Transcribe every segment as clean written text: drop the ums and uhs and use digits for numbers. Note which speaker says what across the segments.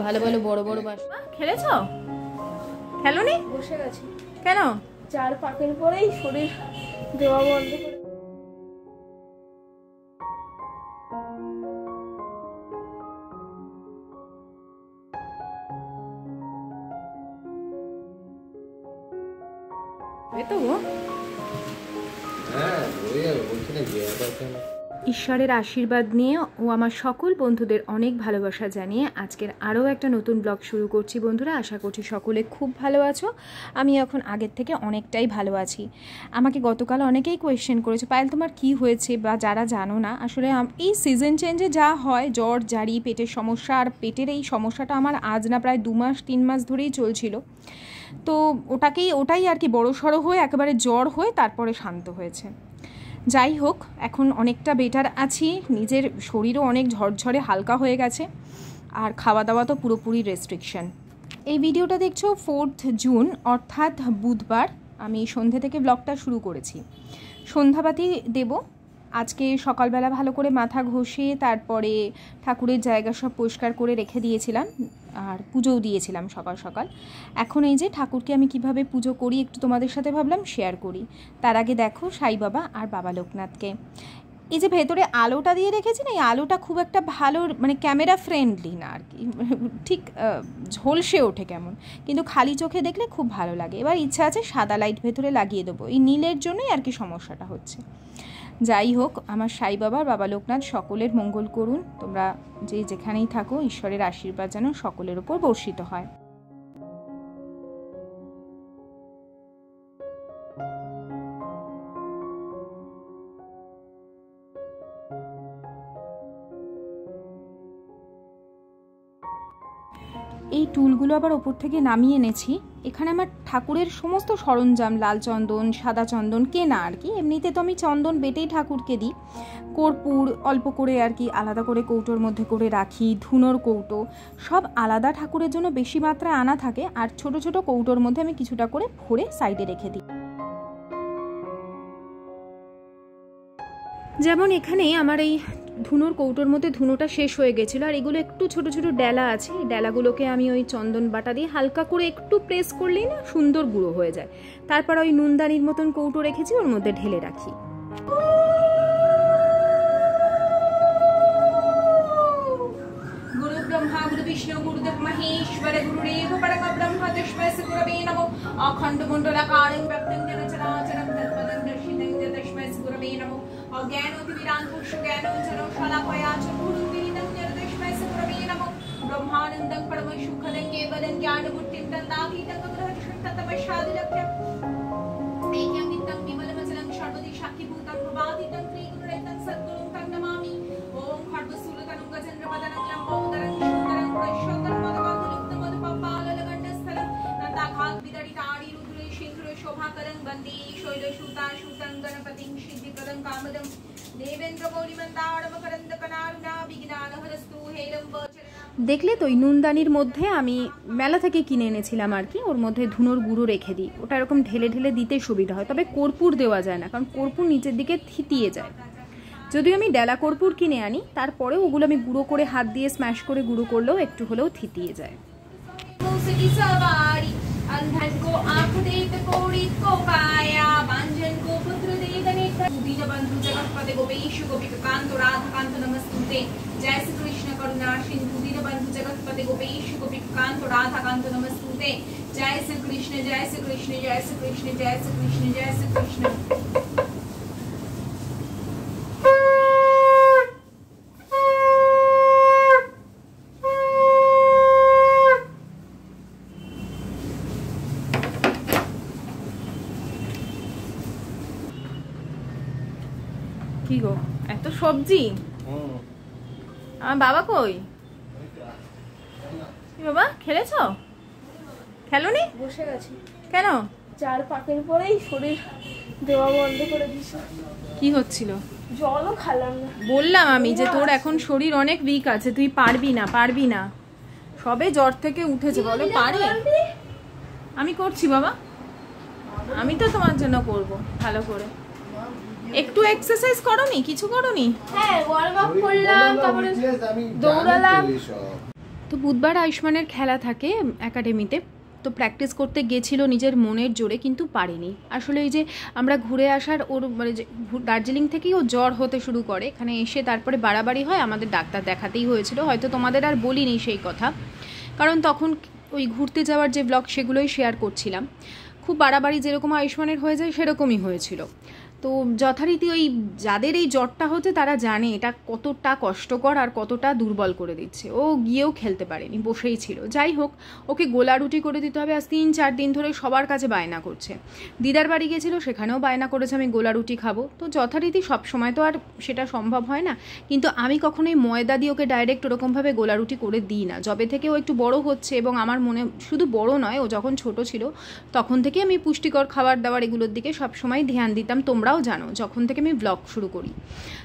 Speaker 1: ভালো ভালো বড় বড় বাস। খেলেছো? খেলোনি?
Speaker 2: বসে গেছি।
Speaker 1: কেন?
Speaker 2: 4 পাকের পরেই শরীর দেওয়া বন্ধ করে।
Speaker 1: ঈশ্বরের আশীর্বাদ নিয়ে ও আমার সকল বন্ধুদের অনেক ভালোবাসা জানিয়ে আজকের আরও একটা নতুন ব্লগ শুরু করছি বন্ধুরা। আশা করছি সকলে খুব ভালো আছো। আমি এখন আগের থেকে অনেকটাই ভালো আছি। আমাকে গতকাল অনেকেই কোয়েশ্চেন করেছে, পায়েল তোমার কি হয়েছে, বা যারা জানো না, আসলে এই সিজন চেঞ্জে যা হয়, জ্বর জারি, পেটের সমস্যা, আর পেটের এই সমস্যাটা আমার আজ না প্রায় 2 মাস 3 মাস ধরেই চলছিল। তো ওটাই আর কি বড়সড় হয়ে একেবারে জ্বর হয়ে তারপরে শান্ত হয়েছে। যাই হোক, এখন অনেকটা বেটার আছি, নিজের শরীরও অনেক ঝরঝরে হালকা হয়ে গেছে, আর খাওয়া দাওয়া তো পুরোপুরি রেস্ট্রিকশন। এই ভিডিওটা দেখছো 4 জুন অর্থাৎ বুধবার। আমি সন্ধ্যে থেকে ব্লগটা শুরু করেছি। সন্ধ্যাবাতি দেব আজকে। সকালবেলা ভালো করে মাথা ঘষে তারপরে ঠাকুরের জায়গা সব পরিষ্কার করে রেখে দিয়েছিলাম, আর পুজোও দিয়েছিলাম সকাল সকাল। এখন এই যে ঠাকুরকে আমি কিভাবে পুজো করি একটু তোমাদের সাথে ভাবলাম শেয়ার করি। তার আগে দেখো সাই বাবা আর বাবা লোকনাথকে। এই যে ভেতরে আলোটা দিয়ে রেখেছি না, এই আলোটা খুব একটা ভালো মানে ক্যামেরা ফ্রেন্ডলি না আর কি, ঠিক ঝলসে ওঠে কেমন, কিন্তু খালি চোখে দেখলে খুব ভালো লাগে। এবার ইচ্ছা আছে সাদা লাইট ভেতরে লাগিয়ে দেবো, এই নীলের জন্যই আর কি সমস্যাটা হচ্ছে। যাই হোক, আমার সাই বাবার বাবা লোকনাথ সকলের মঙ্গল করুন। তোমরা যেখানেই থাকো ঈশ্বরের আশীর্বাদ যেন সকলের ওপর বর্ষিত হয়। এই টুলগুলো আবার ওপর থেকে নামিয়ে এনেছি। এখানে আমার ঠাকুরের সমস্ত সরঞ্জাম, লাল চন্দন, সাদা চন্দন কেনা আর কি। এমনিতে তো আমি চন্দন বেটেই ঠাকুরকে দিই। কর্পূর অল্প করে আর কি আলাদা করে কৌটোর মধ্যে করে রাখি। ধুনোর কৌটো সব আলাদা ঠাকুরের জন্য বেশি মাত্রায় আনা থাকে, আর ছোট ছোট কৌটোর মধ্যে আমি কিছুটা করে ভরে সাইডে রেখে দিই। যেমন এখানে আমার এই ধুনোর কৌটোর মধ্যে ধুনোটা শেষ হয়ে গেছিলো, আর এগুলো একটু ছোট ছোট ডেলা আছে। এই ডেলাগুলোকে আমি ওই চন্দন বাটা দিয়ে হালকা করে একটু প্রেস করলেই না সুন্দর গুঁড়ো হয়ে যায়। তারপর ওই নুনদানির মতন কৌটো রেখেছি, ওর মধ্যে ঢেলে রাখি। গুরু ব্রহ্মা গুরু বিষ্ণু গুরুদেব মহেশ্বর গুরুদেব পরম ব্রহ্ম তস্मै শ্রী গুরবে নমঃ। অখণ্ড মণ্ডলাকারং ব্যক্তং যেন চরাচরং তৎপদং দর্শিতং তস্मै শ্রী গুরবে নমঃ। অজ্ঞান অতিবিরান পুরুষ জ্ঞান চরং শালাকয়াচ গুরু বিদিতং তস্मै শ্রী গুরবে নমঃ। ব্রহ্মানন্দং পরম সুখদং কেবলং জ্ঞান বুদ্ধিং তন্দাতীতং গ্রহণং ততপশ্চাদিলভ্যং এইক্যং নিত্যং বিমলমচলং সর্বদি সাক্ষীভূতং ভবাতীতং ত্রিগুণরহিতং সদ্গুরুং তং নমামি। ওম খড়্গসূলতনুং গজেন্দ্রপদনং লম্বোদরং সুন্দরং প্রশোদরং মদগন্ধলুপ্তং মধুপপাললগণ্ডস্থলং নন্দাঘাত বিদরিতারি রুদ্রে সিংহ্রে শোভাকরং বন্দে শৈলসূতাসূতং গণপতিং সিদ্ধিপ্রদং কামদং দেবেন্দ্র গৌরিমন্দারমকরন্দকনারুণা বিঘ্নানহরস্তু হেলং বচরণা। দেখলে তো, নুনদানির মধ্যে আমি মেলা থেকে কিনে এনেছিলাম আর কি, ওর মধ্যে ধুনোর গুঁড়ো রেখে দিই। ওটা এরকম ঢেলে ঢেলে দিতে সুবিধা হয়। তবে কর্পূর দেওয়া যায় না, কারণ কর্পূর নিচের দিকে থিতিয়ে যায়। যদিও আমি ডেলা কর্পূর কিনে আনি, তারপরে ওগুলো আমি গুঁড়ো করে হাত দিয়ে স্ম্যাশ করে গুঁড়ো করলেও একটু হলেও থিতিয়ে যায়। अंधन को आंख देत कोड़ित को काया बांझन को पुत्र देत नेत्र दीन बंधु जगतपते गोपेश गोपिक कांत राधा कांत नमस्तुते। जय श्री कृष्ण करुणा सिंधु दीन बंधु जगतपते गोपेश गोपिक कांत राधा कांत नमस्तुते। जय श्री कृष्ण जय श्री कृष्ण जय श्री कृष्ण जय श्री कृष्ण जय श्री कृष्ण। কি গো এত সবজি? আমার বাবা কই? বাবা খেলেছো? খেলোনি?
Speaker 2: বসে গেছি।
Speaker 1: কেন?
Speaker 2: 4 পাকের পরেই শরীর দেওয়া বন্ধ করে দিয়েছে।
Speaker 1: কি হচ্ছিল?
Speaker 2: জলও খেলাম না।
Speaker 1: বললাম আমি যে তোর এখন শরীর অনেক উইক আছে, তুই পারবি না। সবে জ্বর থেকে উঠেছে, বলে পারে? আমি করছি বাবা, আমি তো তোমার জন্য করব ভালো করে। একটু এক্সারসাইজ করোনি? কিছু করোনি?
Speaker 2: হ্যাঁ, ওয়ার্ম আপ করলাম, তারপরে দৌড়ালাম।
Speaker 1: তো বুধবার আয়ুষ্মানের খেলা থাকে একাডেমিতে, তো প্র্যাকটিস করতে গেছিলো নিজের মনের জোরে, কিন্তু পারেনি। আসলে এই যে আমরা ঘুরে আসার ওর মানে যে দার্জিলিং থেকেই ও জ্বর হতে শুরু করে, এখানে এসে তারপরে বাড়াবাড়ি হয়, আমাদের ডাক্তার দেখাতেই হয়েছিল। হয়তো তোমাদের আর বলিনি সেই কথা, কারণ তখন ওই ঘুরতে যাওয়ার যে ব্লগ সেগুলোই শেয়ার করছিলাম। খুব বাড়াবাড়ি যেরকম আয়ুষ্মানের হয়ে যায় সেরকমই হয়েছিল। তো যথারীতি ওই যাদের এই জ্বরটা হচ্ছে তারা জানে এটা কতটা কষ্টকর আর কতটা দুর্বল করে দিচ্ছে। ও গিয়েও খেলতে পারেনি, বসেই ছিল। যাই হোক, ওকে গোলা রুটি করে দিতে হবে। আজ 3-4 দিন ধরে সবার কাছে বায়না করছে। দিদার বাড়ি গেছিলো, সেখানেও বায়না করেছে আমি গোলা রুটি খাবো। তো যথারীতি সব সময় তো আর সেটা সম্ভব হয় না, কিন্তু আমি কখনোই ময়দা দিয়ে ওকে ডাইরেক্ট ওরকমভাবে গোলা রুটি করে দিই না। যবে থেকে ও একটু বড় হচ্ছে, এবং আমার মনে শুধু বড় নয়, ও যখন ছোট ছিল তখন থেকে আমি পুষ্টিকর খাবার দাবার এগুলোর দিকে সবসময় ধ্যান দিতাম। তোমরাও জানো যখন থেকে আমি ব্লগ শুরু করি।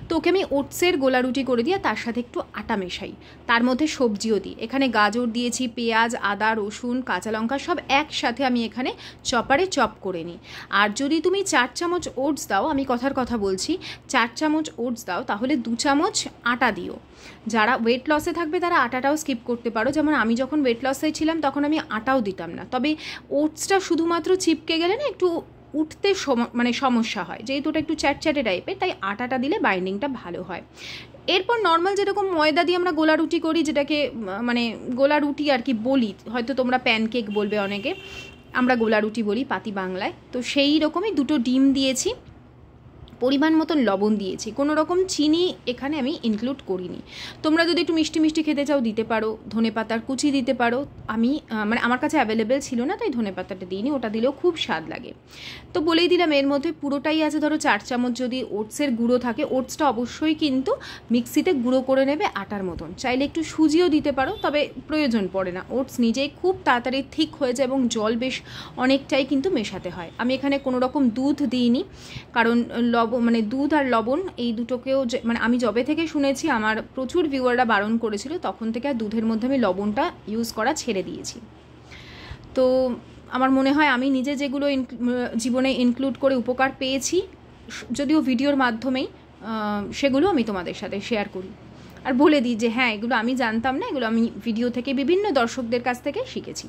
Speaker 1: তো ওকে আমি ওটসের গোলা রুটি করে দিই, তার সাথে একটু আটা মেশাই, তার মধ্যে সবজিও দিই। এখানে গাজর দিয়েছি, পেঁয়াজ, আদা, রসুন, কাঁচা লঙ্কা সব একসাথে আমি এখানে চপারে চপ করে নিই। আর যদি তুমি 4 চামচ ওটস দাও, আমি কথার কথা বলছি, 4 চামচ ওটস দাও, তাহলে 2 চামচ আটা দিও। যারা ওয়েট লসে থাকবে তারা আটাটাও স্কিপ করতে পারো। যেমন আমি যখন ওয়েট লসে ছিলাম তখন আমি আটাও দিতাম না, তবে ওটসটা শুধুমাত্র চিপকে গেলে না একটু উঠতে মানে সমস্যা হয়, যেহেতু ওটা একটু চ্যাটচ্যাটে টাইপের, তাই আটাটা দিলে বাইন্ডিংটা ভালো হয়। এরপর নর্মাল যেরকম ময়দা দিয়ে আমরা গোলা রুটি করি, যেটাকে মানে গোলা রুটি আর কি বলি, হয়তো তোমরা প্যানকেক বলবে অনেকে, আমরা গোলা রুটি বলি পাতি বাংলায়। তো সেই রকমই 2টো ডিম দিয়েছি, পরিমাণ মতন লবণ দিয়েছি, কোনো রকম চিনি এখানে আমি ইনক্লুড করিনি। তোমরা যদি একটু মিষ্টি মিষ্টি খেতে চাও দিতে পারো, ধনেপাতার কুচি দিতে পারো। আমি মানে আমার কাছে অ্যাভেলেবেল ছিল না, তাই ধনেপাতাটা দিইনি, ওটা দিলেও খুব স্বাদ লাগে। তো বলেই দিলাম এর মধ্যে পুরোটাই আছে ধরো 4 চামচ যদি ওটসের গুঁড়ো থাকে, ওটসটা অবশ্যই কিন্তু মিক্সিতে গুঁড়ো করে নেবে আটার মতন। চাইলে একটু সুজিও দিতে পারো, তবে প্রয়োজন পড়ে না, ওটস নিজেই খুব তাড়াতাড়ি ঠিক হয়ে যায় এবং জল বেশ অনেকটাই কিন্তু মেশাতে হয়। আমি এখানে কোনো রকম দুধ দিইনি, কারণ মানে দুধ আর লবণ এই দুটোকেও মানে আমি যবে থেকে শুনেছি, আমার প্রচুর ভিউয়াররা বারণ করেছিল, তখন থেকে আর দুধের মধ্যে আমি লবণটা ইউজ করা ছেড়ে দিয়েছি। তো আমার মনে হয় আমি নিজে যেগুলো জীবনে ইনক্লুড করে উপকার পেয়েছি, যদিও ভিডিওর মাধ্যমেই, সেগুলো আমি তোমাদের সাথে শেয়ার করি। আর বলে দিই যে হ্যাঁ, এগুলো আমি জানতাম না, এগুলো আমি ভিডিও থেকে বিভিন্ন দর্শকদের কাছ থেকে শিখেছি।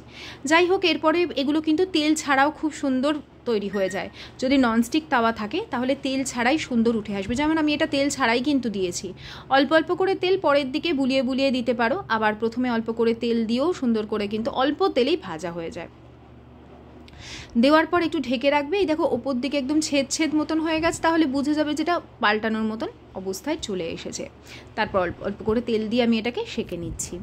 Speaker 1: যাই হোক, এরপরে এগুলো কিন্তু তেল ছাড়াও খুব সুন্দর তৈরি হয়ে যায়। যদি ননস্টিক তাওয়া থাকে তাহলে তেল ছাড়াই সুন্দর উঠে আসবে। যেমন আমি এটা তেল ছাড়াই কিন্তু দিয়েছি, অল্প অল্প করে তেল পরের দিকে বুলিয়ে বুলিয়ে দিতে পারো, আবার প্রথমে অল্প করে তেল দিয়েও সুন্দর করে কিন্তু অল্প তেলেই ভাজা হয়ে যায়। দেওয়ার পর একটু ঢেকে রাখবে। এই দেখো ওপর দিকে একদম ছেদ ছেদ মতন হয়ে গেছে, তাহলে বুঝে যাবে যেটা পাল্টানোর মতন অবস্থায় চলে এসেছে। তারপর অল্প অল্প করে তেল দিয়ে আমি এটাকে সেঁকে নিচ্ছি।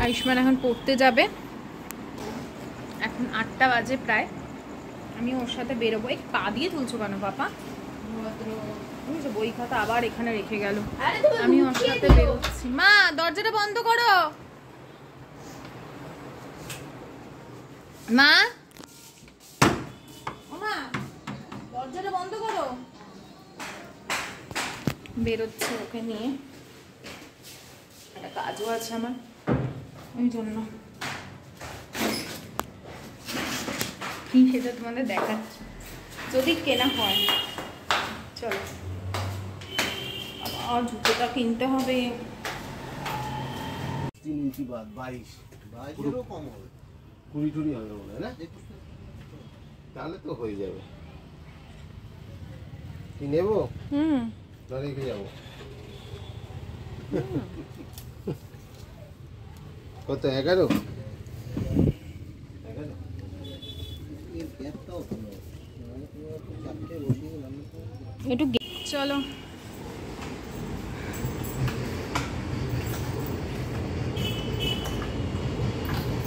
Speaker 1: আয়ুষ্মান এখন পড়তে যাবে, এখন 8টা বাজে প্রায়। আমি ওর সাথে বেরোবো। এই পা দিয়ে তুলছো কেন পাপা? বই খাতা আবার এখানে রেখে গেল। আমি ওর সাথে বেরোচ্ছি। মা দরজাটা বন্ধ করো। মা, ও মা, দরজাটা বন্ধ করো। বেরোচ্ছে ওকে নিয়ে, একটা কাজও আছে আমার, ওই জন্য। কি সেটা তোমাদের দেখাচ্ছি যদি কেনা হয়। চলো, আবার জুতোটা কিনতে হবে।
Speaker 3: 3 ইঞ্চি বাদ 22 22 কম হবে, 20 হবে মনে হয় না? তাহলে তো হয়ে যাবে। কি নেবো? না রেখে যাবো। কত 11?
Speaker 1: একটু চলো।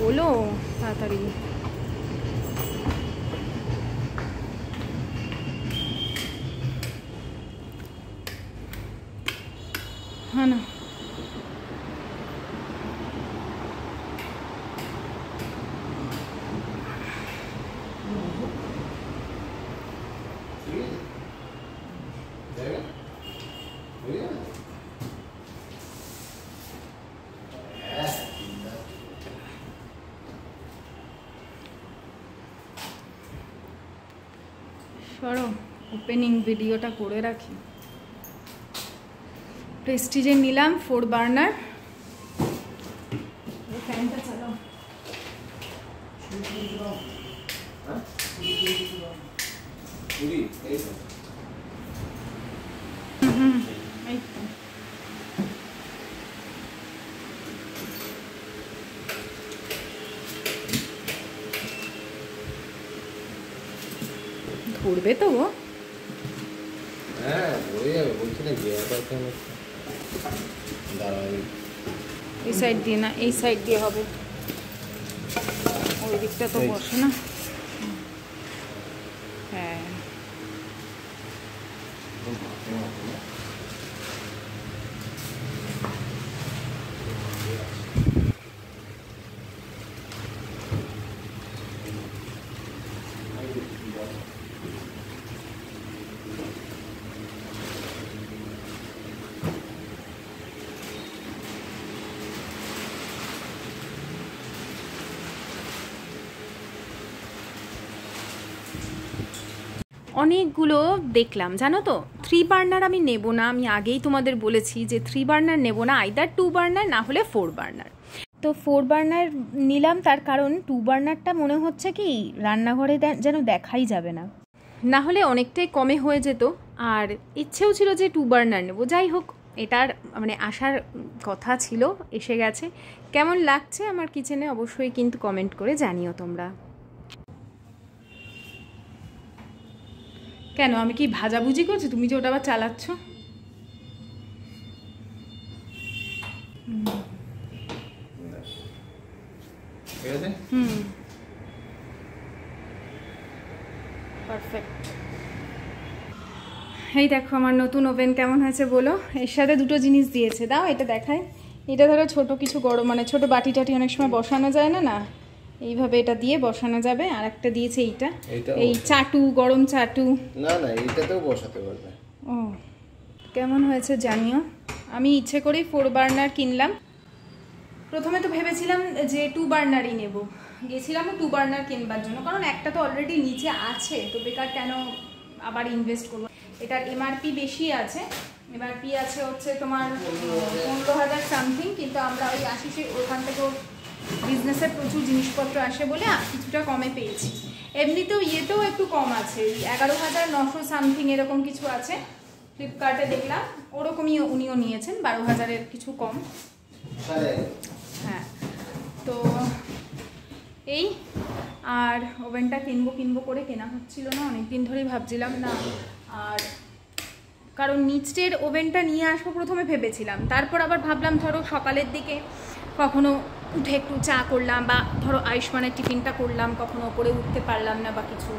Speaker 1: বলো তাড়াতাড়ি। সরো ওপেনিং ভিডিওটা করে রাখি। প্রেস্টিজের নিলাম 4 বার্নার। ফ্যানটা চালাও। এই তো। ধরবে তো ও?
Speaker 3: হ্যাঁ ধরে যাবে, বলছি না যে দাঁড়াও,
Speaker 1: এই সাইড দিয়ে না, এই সাইড দিয়ে হবে, ওই দিকটা তো বসে না। হ্যাঁ অনেকগুলো দেখলাম জানো তো। 3 বার্নার আমি নেব না, আমি আগেই তোমাদের বলেছি যে 3 বার্নার নেব না, আইদার 2 বার্নার না হলে 4 বার্নার। তো 4 বার্নার নিলাম, তার কারণ 2 বার্নারটা মনে হচ্ছে কি রান্নাঘরে যেন দেখাই যাবে না, না হলে অনেকটাই কমে হয়ে যেত। আর ইচ্ছেও ছিল যে 2 বার্নার নেব। যাই হোক, এটার মানে আসার কথা ছিল, এসে গেছে। কেমন লাগছে আমার কিচেনে অবশ্যই কিন্তু কমেন্ট করে জানিও তোমরা। কেন আমি কি ভাজাভুজি করছি, তুমি যে ওটা আবার চালাচ্ছ? পারফেক্ট। এই দেখো আমার নতুন ওভেন কেমন হয়েছে বলো। এর সাথে দুটো জিনিস দিয়েছে, দাও এটা দেখায়। এটা ধরো ছোট কিছু গরম মানে ছোট বাটি টাটি অনেক সময় বসানো যায় না, না এইভাবে এটা দিয়ে বসানো যাবে। আর একটা দিয়েছে এইটা, এই চাটু, গরম চাটু।
Speaker 3: না না এইটাতেও বসাতে পারবে।
Speaker 1: ও কেমন হয়েছে জানিও। আমি ইচ্ছে করেই 4 বার্নার কিনলাম। প্রথমে তো ভেবেছিলাম যে 2 বার্নারই নেব, গেছিলাম 2 বার্নার কিনবার জন্য, কারণ একটা তো অলরেডি নিচে আছে, তো বেকার কেন আবার ইনভেস্ট করবো। এটার এমআরপি বেশি আছে, এমআরপি আছে হচ্ছে তোমার 15,000 সামথিং, কিন্তু আমরা ওই আশিসে ওখান থেকে বিজনেসের প্রচুর জিনিসপত্র আসে বলে কিছুটা কমে পেয়েছি। এমনিতেও ইয়েতেও একটু কম আছে, 11,900 সামথিং এরকম কিছু আছে। ফ্লিপকার্টে দেখলাম ওরকমই উনিও নিয়েছেন, 12,000-এর কিছু কম। হ্যাঁ তো এই আর ওভেনটা কিনবো করে কেনা হচ্ছিল না, অনেকদিন ধরেই ভাবছিলাম না। আর কারণ নিচের ওভেনটা নিয়ে আসবো প্রথমে ভেবেছিলাম, তারপর আবার ভাবলাম ধরো সকালের দিকে কখনো উঠে একটু চা করলাম, বা ধরো আয়ুষ্মানের টিফিনটা করলাম, কখনো ওপরে উঠতে পারলাম না, বা কিছু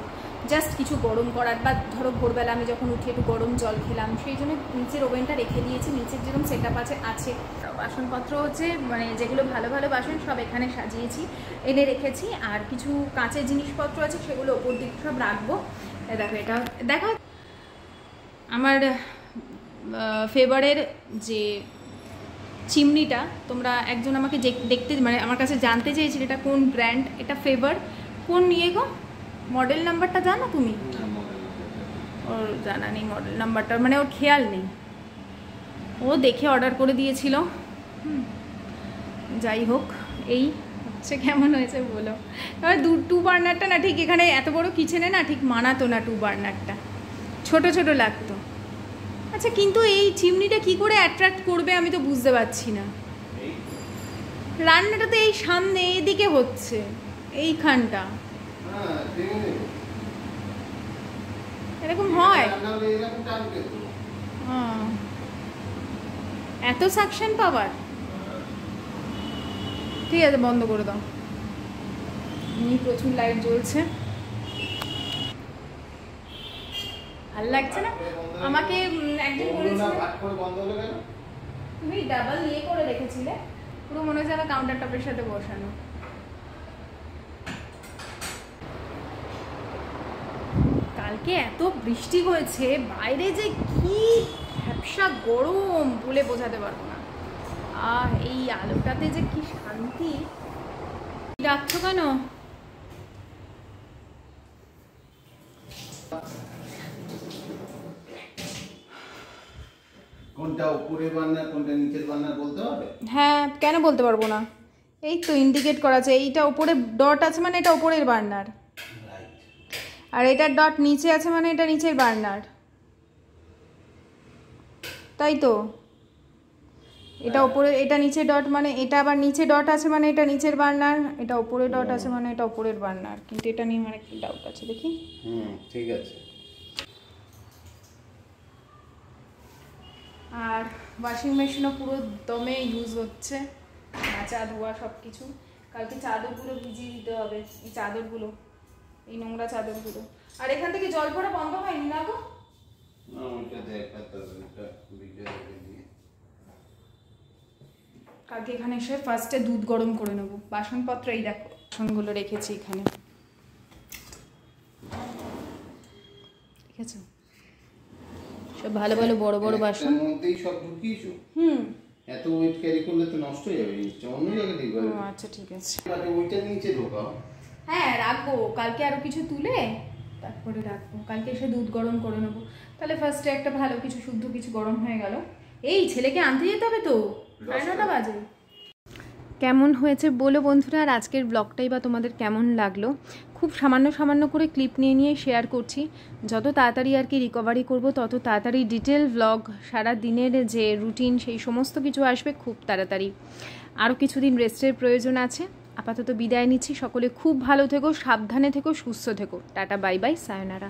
Speaker 1: জাস্ট কিছু গরম করার, বা ধরো ভোরবেলা আমি যখন উঠে একটু গরম জল খেলাম, সেই জন্য নিচের ওভেনটা রেখে দিয়েছি। নিচের যেরকম সেট আপ আছে বাসনপত্র হচ্ছে মানে যেগুলো ভালো ভালো বাসন সব এখানে সাজিয়েছি, এনে রেখেছি। আর কিছু কাঁচের জিনিসপত্র আছে সেগুলো ওপর দিকে সব রাখবো। দেখো এটা দেখো আমার ফেভারের যে চিমনিটা, তোমরা একজন আমাকে দেখতে মানে আমার কাছে জানতে চেয়েছিল এটা কোন ব্র্যান্ড, এটা ফেভার কোন নিয়ে গো, মডেল নাম্বারটা জানো তুমি? ওর জানা নেই মডেল নাম্বারটা, মানে ওর খেয়াল নেই, ও দেখে অর্ডার করে দিয়েছিল। যাই হোক এই হচ্ছে, কেমন হয়েছে বলো। এবার 2 বার্নারটা না ঠিক এখানে এত বড় কিচেনে না ঠিক মানাতো না, 2 বার্নারটা ছোট ছোট লাগতো। আচ্ছা কিন্তু এই চিমনিটা কি করে অ্যাট্রাক্ট করবে আমি তো বুঝতে পারছি না। রান্নাটা তো এই সামনে এদিকে হচ্ছে, এইখানটা এরকম হয়, এত সাকশন পাওয়ার। ঠিক আছে বন্ধ করে দাও, প্রচুর লাইট জ্বলছে, ভাল লাগছে না আমাকে। একজন বলেছিল তুমি ডাবল ইয়ে করে রেখেছিলে, পুরো মনে হচ্ছে আমার কাউন্টার টপের সাথে বসানো। কালকে এত বৃষ্টি হয়েছে, বাইরে যে কি ভ্যাপসা গরম বলে বোঝাতে পারবো না। এই আলোটাতে যে কি শান্তি। ডাকছো কেন?
Speaker 3: কোনটা উপরের বার্নার কোনটা নিচের বার্নার বলতে হবে?
Speaker 1: হ্যাঁ, কেন বলতে পারবো না? এই তো ইন্ডিকেট করা আছে, এইটা উপরে ডট আছে মানে এটা উপরের বার্নার,
Speaker 3: রাইট।
Speaker 1: আর এটার ডট নিচে আছে মানে এটা নিচের বার্নার, তাই তো? এটা উপরে, এটা নিচে ডট মানে এটা আবার নিচে ডট আছে মানে এটা নিচের বার্নার, এটা উপরে ডট আছে মানে এটা উপরের বার্নার। কিন্তু এটা নিয়ে আমার একটু ডাউট আছে, দেখি।
Speaker 3: ঠিক আছে।
Speaker 1: আর ওয়াশিং মেশিনও পুরো দমে ইউজ হচ্ছে, কাচা ধোয়া সব কিছু। কালকে চাদরগুলো ভিজিয়ে দিতে হবে, এই চাদরগুলো, এই নোংরা চাদরগুলো। আর এখান থেকে জল পড়া বন্ধ হয়নি না গো? কালকে এখানে এসে ফার্স্টে দুধ গরম করে নেবো। বাসনপত্র এই দেখো, বাসনগুলো রেখেছি এখানে, ঠিক আছে? সব ভালো ভালো বড় বড় বাসন
Speaker 3: মধ্যেই সব ঢুকিয়েছো। এত ওয়েট ক্যারি করলে তো নষ্ট হয়ে যাবে, অন্য জায়গায় দিবে।
Speaker 1: আচ্ছা ঠিক আছে,
Speaker 3: মানে ওইটা নিচে ঢোকাও।
Speaker 1: হ্যাঁ রাখবো, কালকে আরো কিছু তুলে তারপরে রাখবো। কালকে এসে দুধ গরম করে নেবো, তাহলে ফার্স্টে একটা ভালো কিছু শুদ্ধ কিছু গরম হয়ে গেল। এই ছেলেকে আনতে যেতে হবে তো, 9:30 বাজে। কেমন হয়েছে বলো বন্ধুরা, আর আজকের ব্লগটাই বা তোমাদের কেমন লাগলো? খুব সামান্য সামান্য করে ক্লিপ নিয়ে নিয়ে শেয়ার করছি। যত তাড়াতাড়ি আর কি রিকভারি করব, তত তাড়াতাড়ি ডিটেল ব্লগ, সারা দিনের যে রুটিন সেই সমস্ত কিছু আসবে খুব তাড়াতাড়ি। আরও কিছুদিন রেস্টের প্রয়োজন আছে। আপাতত বিদায় নিচ্ছি। সকলে খুব ভালো থেকো, সাবধানে থেকো, সুস্থ থেকো। Tata, bye bye, সায়োনারা।